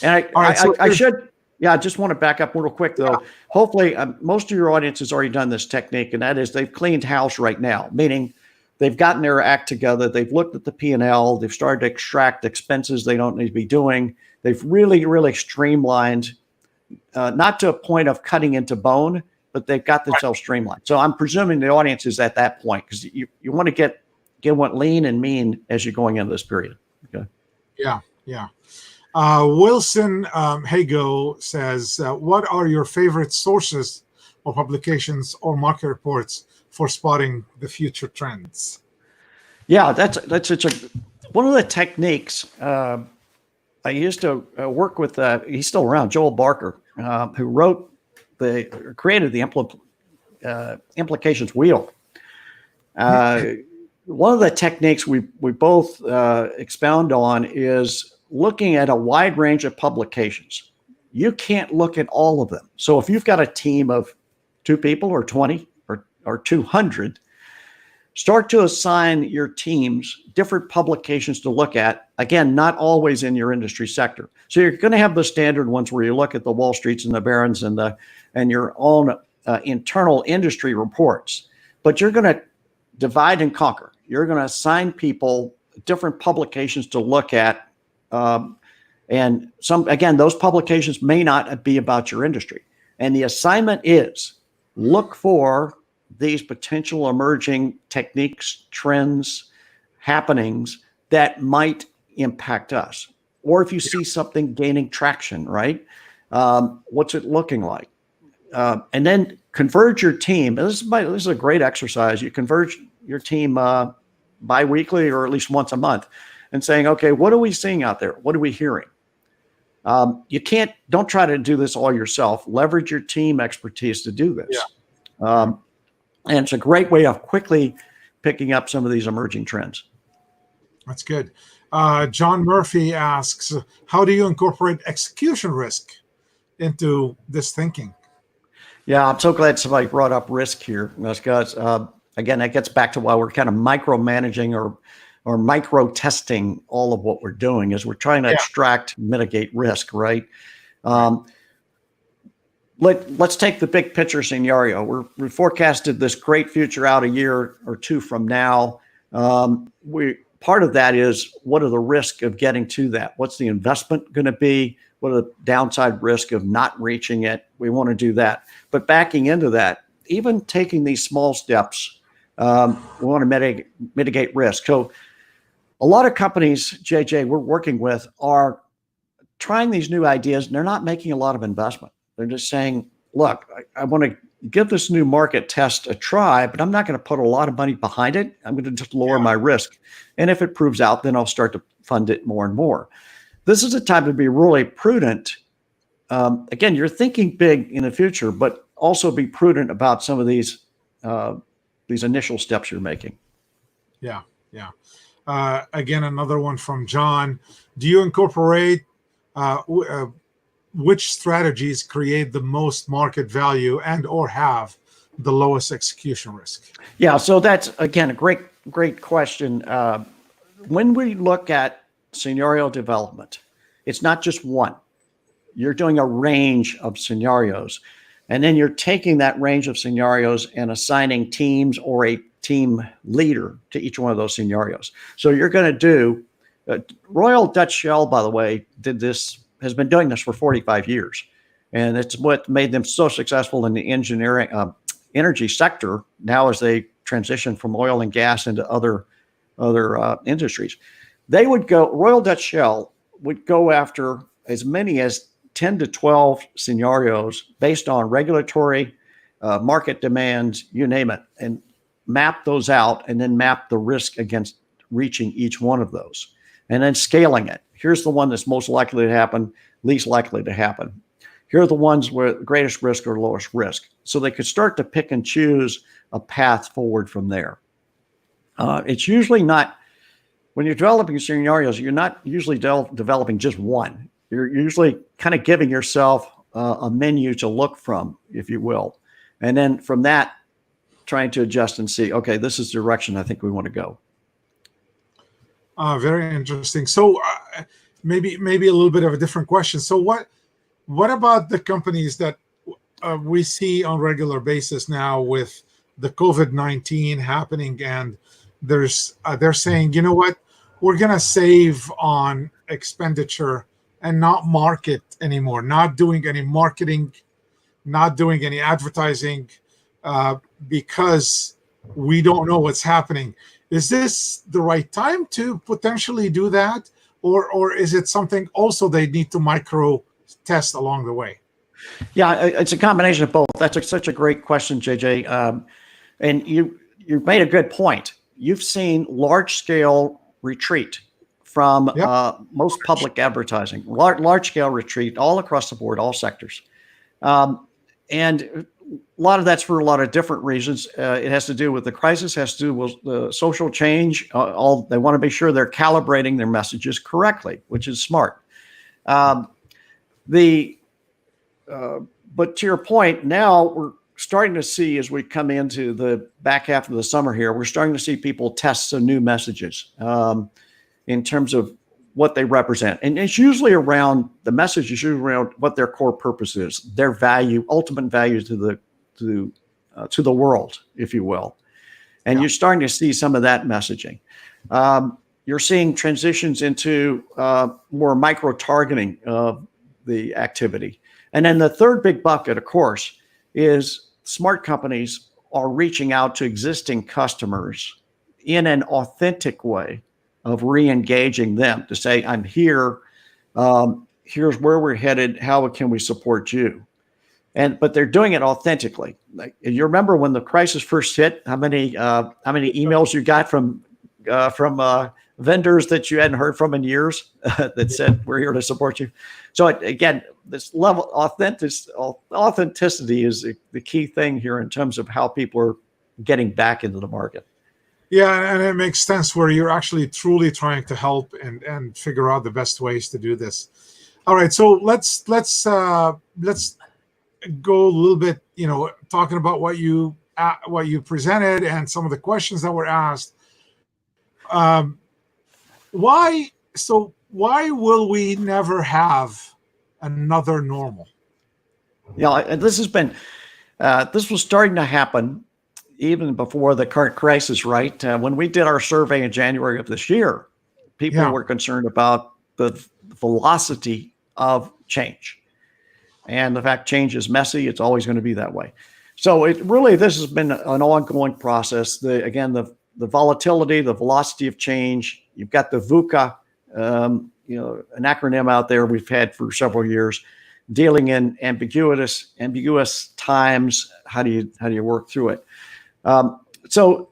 And I just want to back up real quick, though. Yeah. Hopefully, most of your audience has already done this technique, and that is they've cleaned house right now, meaning they've gotten their act together. They've looked at the P&L. They've started to extract expenses they don't need to be doing. They've really streamlined, not to a point of cutting into bone, but they've got themselves streamlined. So I'm presuming the audience is at that point because you want to get what lean and mean as you're going into this period. Okay. Yeah. Wilson Hago says, what are your favorite sources or publications or market reports for spotting the future trends? Yeah, that's such one of the techniques. I used to work with, he's still around, Joel Barker, who created the implications wheel. One of the techniques we both expound on is looking at a wide range of publications. You can't look at all of them. So if you've got a team of 2 people or 20 or 200, start to assign your teams different publications to look at. Again, not always in your industry sector. So you're going to have the standard ones where you look at the Wall Streets and the Barron's and your own internal industry reports. But you're going to divide and conquer. You're going to assign people different publications to look at. And those publications may not be about your industry. And the assignment is look for these potential emerging techniques, trends, happenings that might impact us. Or if you see something gaining traction, right? What's it looking like? And then converge your team. This is a great exercise. You converge your team bi-weekly or at least once a month and saying, okay, what are we seeing out there? What are we hearing? Don't try to do this all yourself. Leverage your team expertise to do this. Yeah. And it's a great way of quickly picking up some of these emerging trends. That's good. John Murphy asks, how do you incorporate execution risk into this thinking? Yeah, I'm so glad somebody brought up risk here, because again, that gets back to why we're kind of micromanaging or micro testing all of what we're doing is we're trying to extract, mitigate risk, right? Let's take the big picture scenario. We forecasted this great future out a year or two from now. Part of that is, what are the risks of getting to that? What's the investment going to be? What are the downside risk of not reaching it? We want to do that. But backing into that, even taking these small steps, we want to mitigate risk. So a lot of companies, JJ, we're working with are trying these new ideas, and they're not making a lot of investment. They're just saying, look, I want to give this new market test a try, but I'm not going to put a lot of money behind it. I'm going to just lower my risk. And if it proves out, then I'll start to fund it more and more. This is a time to be really prudent. Again, you're thinking big in the future, but also be prudent about some of these initial steps you're making. Yeah. Again, another one from John. Do you incorporate which strategies create the most market value and or have the lowest execution risk? Yeah, so that's, again, a great question. When we look at scenario development, it's not just one. You're doing a range of scenarios, and then you're taking that range of scenarios and assigning teams or a team leader to each one of those scenarios. So you're going to do, Royal Dutch Shell, by the way, has been doing this for 45 years. And it's what made them so successful in the energy sector now as they transition from oil and gas into other industries. Royal Dutch Shell would go after as many as 10 to 12 scenarios based on regulatory, market demands, you name it, and map those out and then map the risk against reaching each one of those and then scaling it. Here's the one that's most likely to happen, least likely to happen. Here are the ones where the greatest risk or lowest risk. So they could start to pick and choose a path forward from there. It's usually not, when you're developing scenarios, you're not usually developing just one. You're usually kind of giving yourself a menu to look from, if you will. And then from that, trying to adjust and see, okay, this is the direction I think we want to go. Very interesting. So maybe a little bit of a different question. So what about the companies that we see on a regular basis now with the COVID-19 happening, and they're saying, you know what, we're going to save on expenditure and not market anymore, not doing any marketing, not doing any advertising, because we don't know what's happening. Is this the right time to potentially do that? Or is it something also they need to micro test along the way? Yeah, it's a combination of both. That's such a great question, JJ. And you made a good point. You've seen large scale retreat from most public advertising, large scale retreat all across the board, all sectors. And a lot of that's for a lot of different reasons. It has to do with the crisis, has to do with the social change. They want to be sure they're calibrating their messages correctly, which is smart. But to your point, now we're starting to see, as we come into the back half of the summer here, we're starting to see people test some new messages in terms of what they represent. And it's usually around, the message is usually around what their core purpose is, their value, ultimate value to the world, if you will. And you're starting to see some of that messaging. You're seeing transitions into more micro-targeting of the activity. And then the third big bucket, of course, is smart companies are reaching out to existing customers in an authentic way of re-engaging them to say, I'm here, here's where we're headed, how can we support you? but they're doing it authentically. Like, you remember when the crisis first hit, how many emails you got from vendors that you hadn't heard from in years that said, we're here to support you. So again, this level authenticity is the key thing here in terms of how people are getting back into the market. Yeah, and it makes sense where you're actually truly trying to help and figure out the best ways to do this. All right, so let's go a little bit, talking about what you presented and some of the questions that were asked. Why will we never have another normal? Yeah, this was starting to happen even before the current crisis, right? When we did our survey in January of this year, people were concerned about the velocity of change. And the fact change is messy, it's always going to be that way. So this has been an ongoing process. The volatility, the velocity of change. You've got the VUCA, an acronym out there we've had for several years, dealing in ambiguous times. How do you work through it? So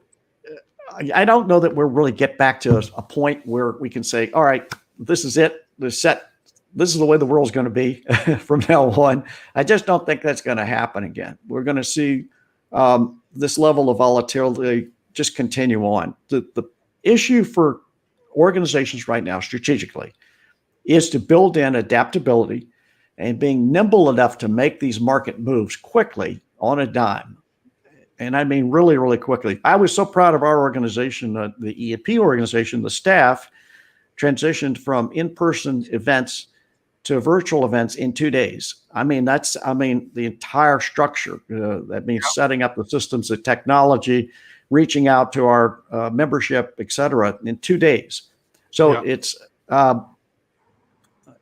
I don't know that we'll really get back to a point where we can say, all right, this is it. This is the way the world's going to be from now on. I just don't think that's going to happen again. We're going to see this level of volatility just continue on. The issue for organizations right now, strategically, is to build in adaptability and being nimble enough to make these market moves quickly on a dime. And I mean really, really quickly. I was so proud of our organization, the E&P organization, the staff transitioned from in-person events to virtual events in 2 days. The entire structure. That means setting up the systems, the technology, reaching out to our membership, et cetera, in 2 days. So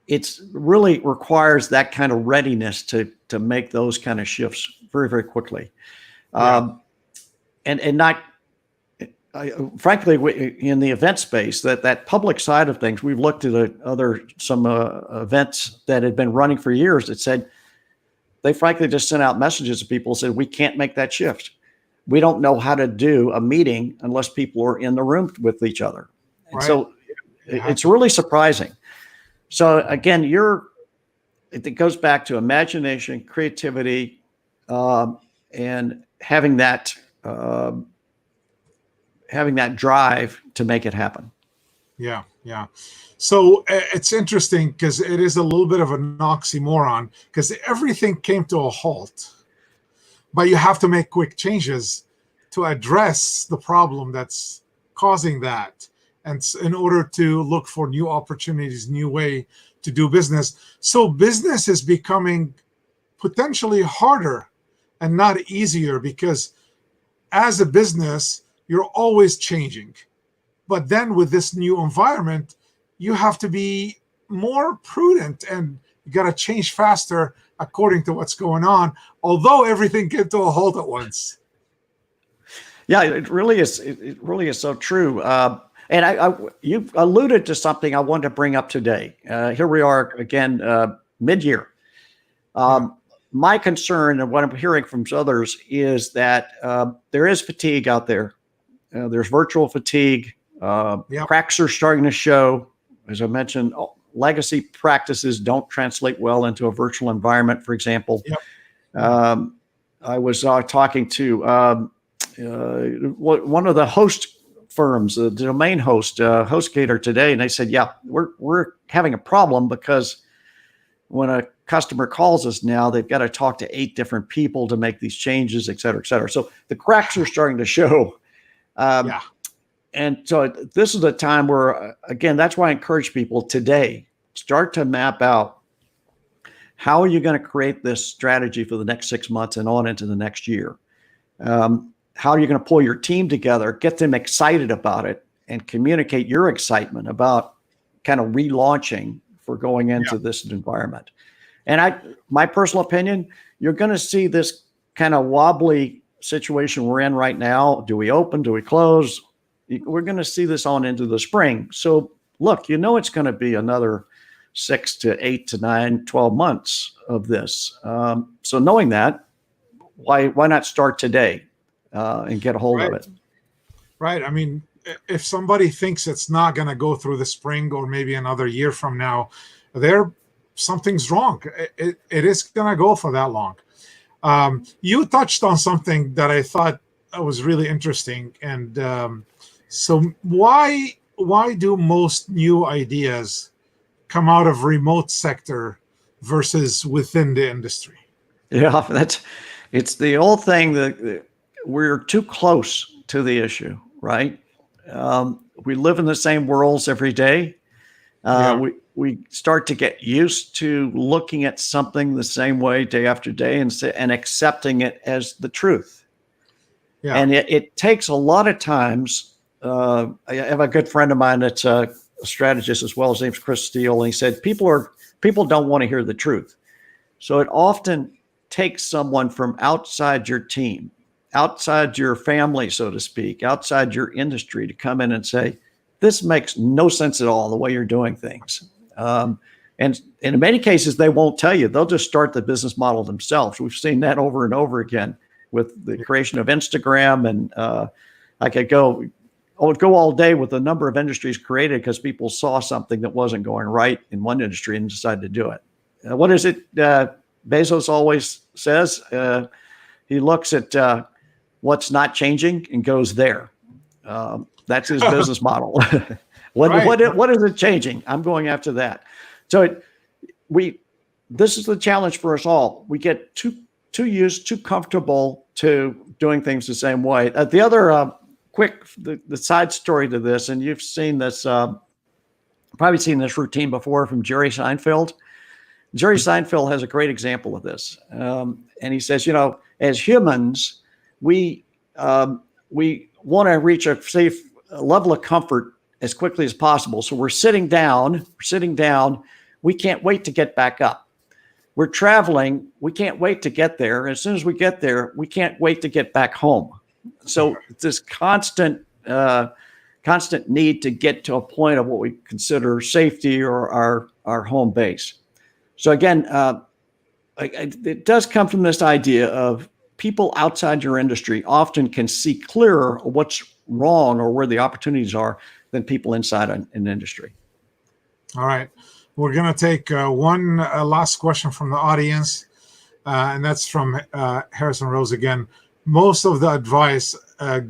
it's really requires that kind of readiness to make those kind of shifts very, very quickly. And not, frankly, in the event space, that public side of things, we've looked at some events that had been running for years that said, they frankly just sent out messages to people and said, we can't make that shift. We don't know how to do a meeting unless people are in the room with each other. And so it's really surprising. So again, it goes back to imagination, creativity, and having that drive to make it happen. Yeah. So it's interesting because it is a little bit of an oxymoron because everything came to a halt, but you have to make quick changes to address the problem that's causing that, and in order to look for new opportunities, new way to do business. So business is becoming potentially harder and not easier because as a business, you're always changing. But then with this new environment, you have to be more prudent and you got to change faster according to what's going on, although everything came to a halt at once. Yeah, it really is. It really is so true. And you alluded to something I wanted to bring up today. Here we are again, mid-year. My concern and what I'm hearing from others is that there is fatigue out there. There's virtual fatigue. Cracks are starting to show. As I mentioned, legacy practices don't translate well into a virtual environment, for example. I was talking to one of the host firms, the domain host, HostGator today, and they said, we're having a problem because when a customer calls us now, they've got to talk to 8 different people to make these changes, et cetera, et cetera. So the cracks are starting to show. And so this is a time where, again, that's why I encourage people today, start to map out how are you going to create this strategy for the next 6 months and on into the next year. How are you going to pull your team together, get them excited about it, and communicate your excitement about kind of relaunching for going into this environment. And my personal opinion, you're going to see this kind of wobbly situation we're in right now. Do we open? Do we close? We're going to see this on into the spring. So look, it's going to be another 6 to 8 to 9, 12 months of this. So knowing that, why not start today and get a hold of it? Right. I mean, if somebody thinks it's not going to go through the spring or maybe another year from now, something's wrong. It is going to go for that long. You touched on something that I thought was really interesting. And so why do most new ideas come out of remote sector versus within the industry? Yeah, it's the old thing that we're too close to the issue, right? We live in the same worlds every day. We start to get used to looking at something the same way day after day and accepting it as the truth. Yeah. And it takes a lot of times. I have a good friend of mine that's a strategist as well. His name's Chris Steele. And he said, people don't want to hear the truth. So it often takes someone from outside your team, outside your family, so to speak, outside your industry to come in and say, this makes no sense at all, the way you're doing things. And in many cases, they won't tell you. They'll just start the business model themselves. We've seen that over and over again with the creation of Instagram. And I would go all day with the number of industries created because people saw something that wasn't going right in one industry and decided to do it. What is it Bezos always says? He looks at what's not changing and goes there. That's his business model. What is it changing? I'm going after that. So this is the challenge for us all. We get too used, too comfortable to doing things the same way. The other the side story to this, and you've seen this, probably seen this routine before from Jerry Seinfeld. Jerry Seinfeld has a great example of this. And he says, as humans, we want to reach a safe level of comfort as quickly as possible. So we're sitting down. We can't wait to get back up. We're traveling. We can't wait to get there. As soon as we get there, we can't wait to get back home. So this constant need to get to a point of what we consider safety or our home base. So again, it does come from this idea of people outside your industry often can see clearer what's wrong or where the opportunities are than people inside an industry. All right. We're going to take one last question from the audience, and that's from Harrison Rose again. Most of the advice,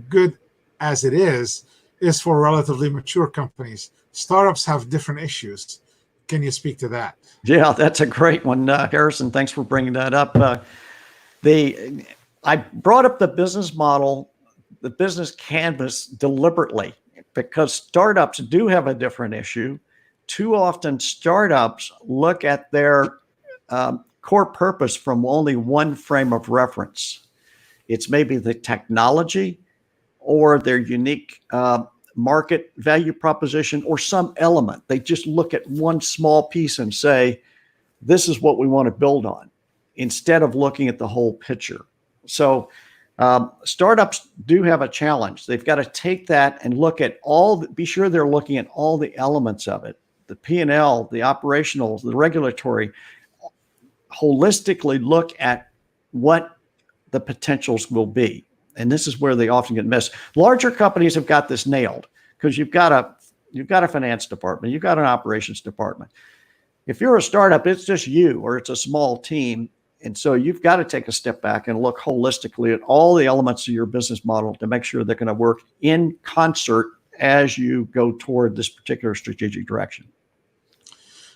good as it is for relatively mature companies. Startups have different issues. Can you speak to that? Yeah, that's a great one, Harrison. Thanks for bringing that up. I brought up the business model, the business canvas deliberately because startups do have a different issue. Too often, startups look at their core purpose from only one frame of reference. It's maybe the technology or their unique market value proposition or some element. They just look at one small piece and say, this is what we want to build on, instead of looking at the whole picture. So startups do have a challenge. They've got to take that and look at be sure they're looking at all the elements of it, the P&L, the operational, the regulatory, holistically look at what the potentials will be. And this is where they often get missed. Larger companies have got this nailed because you've got a finance department, you've got an operations department. If you're a startup, it's just you or it's a small team. And so you've got to take a step back and look holistically at all the elements of your business model to make sure they're going to work in concert as you go toward this particular strategic direction.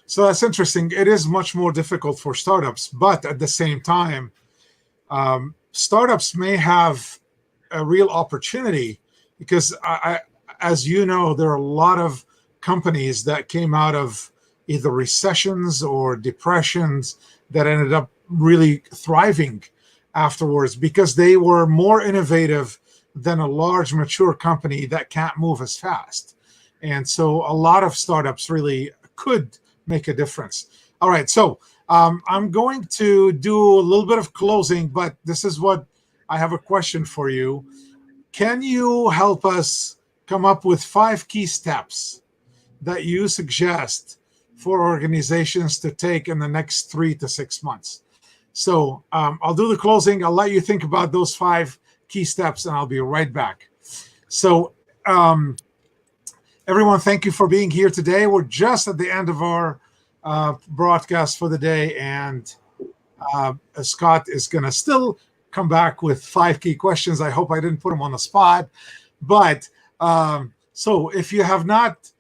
So that's interesting. It is much more difficult for startups, but at the same time, startups may have a real opportunity because as you know, there are a lot of companies that came out of either recessions or depressions that ended up really thriving afterwards because they were more innovative than a large mature company that can't move as fast. And so a lot of startups really could make a difference. All right, so I'm going to do a little bit of closing, but this is what I have a question for you. Can you help us come up with 5 key steps that you suggest for organizations to take in the next 3 to 6 months. So I'll do the closing. I'll let you think about those 5 key steps, and I'll be right back. So everyone, thank you for being here today. We're just at the end of our broadcast for the day, and Scott is going to still come back with 5 key questions. I hope I didn't put him on the spot. But so if you have not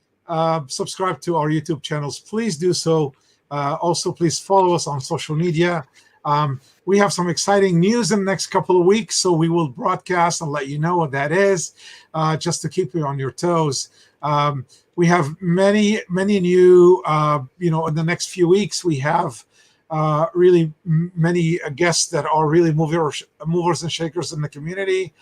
subscribed to our YouTube channels, please do so. Also, please follow us on social media. We have some exciting news in the next couple of weeks, so we will broadcast and let you know what that is, just to keep you on your toes. We have many new, in the next few weeks, we have really many guests that are really movers and shakers in the community.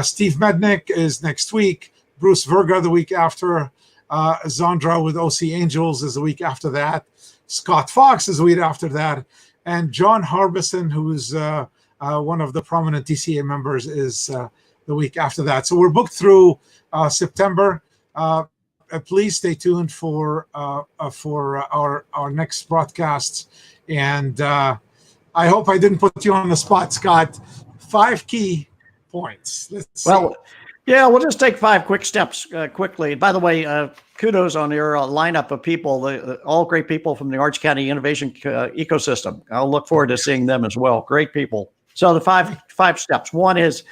Steve Mednick is next week. Bruce Verga the week after. Zandra with OC Angels is the week after that. Scott Fox is the week after that. And John Harbison, who's one of the prominent TCA members, is the week after that. So we're booked through September. Please stay tuned for our next broadcasts. And I hope I didn't put you on the spot, Scott. 5 key points. Let's see. Yeah, we'll just take 5 quick steps quickly. By the way, kudos on your lineup of people, all great people from the Orange County Innovation ecosystem. I'll look forward to seeing them as well. Great people. So the five steps. One is,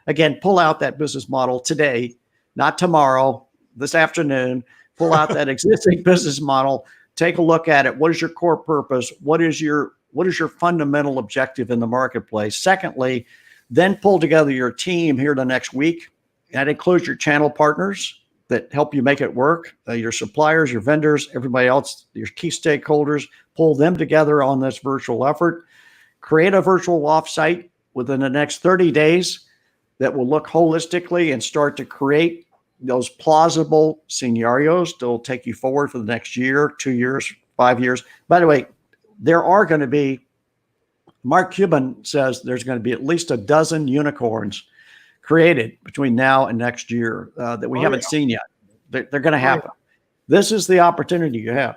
again, pull out that business model today, not tomorrow, this afternoon. Pull out that existing business model. Take a look at it. What is your core purpose? What is your fundamental objective in the marketplace? Secondly, then pull together your team here the next week. That includes your channel partners that help you make it work, your suppliers, your vendors, everybody else, your key stakeholders. Pull them together on this virtual effort. Create a virtual offsite within the next 30 days that will look holistically and start to create those plausible scenarios that will take you forward for the next year, 2 years, 5 years. By the way, there are going to be, Mark Cuban says there's going to be at least a dozen unicorns created between now and next year that we haven't seen yet. They're going to happen. This is the opportunity you have.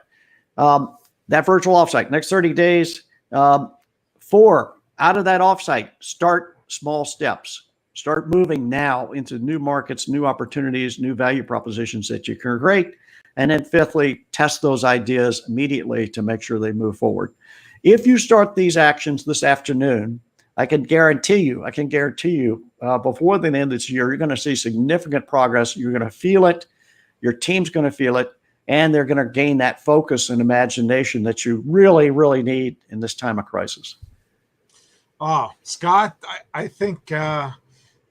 That virtual offsite, next 30 days. 4, out of that offsite, start small steps. Start moving now into new markets, new opportunities, new value propositions that you can create. And then 5thly, test those ideas immediately to make sure they move forward. If you start these actions this afternoon, I can guarantee you, before the end of this year, you're going to see significant progress. You're going to feel it. Your team's going to feel it. And they're going to gain that focus and imagination that you really, really need in this time of crisis. Oh, Scott, I think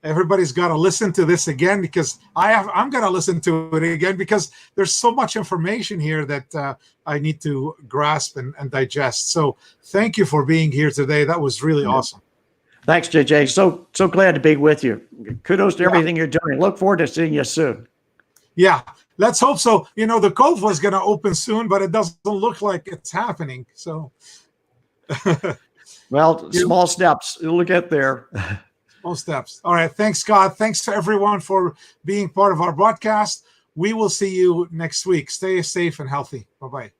everybody's got to listen to this again, because I'm going to listen to it again, because there's so much information here that I need to grasp and digest. So thank you for being here today. That was really awesome. Thanks, JJ. So glad to be with you. Kudos to everything you're doing. Look forward to seeing you soon. Yeah, let's hope so. The Cove was going to open soon, but it doesn't look like it's happening. So, well, small steps. We'll get there. Small steps. All right. Thanks, Scott. Thanks to everyone for being part of our broadcast. We will see you next week. Stay safe and healthy. Bye-bye.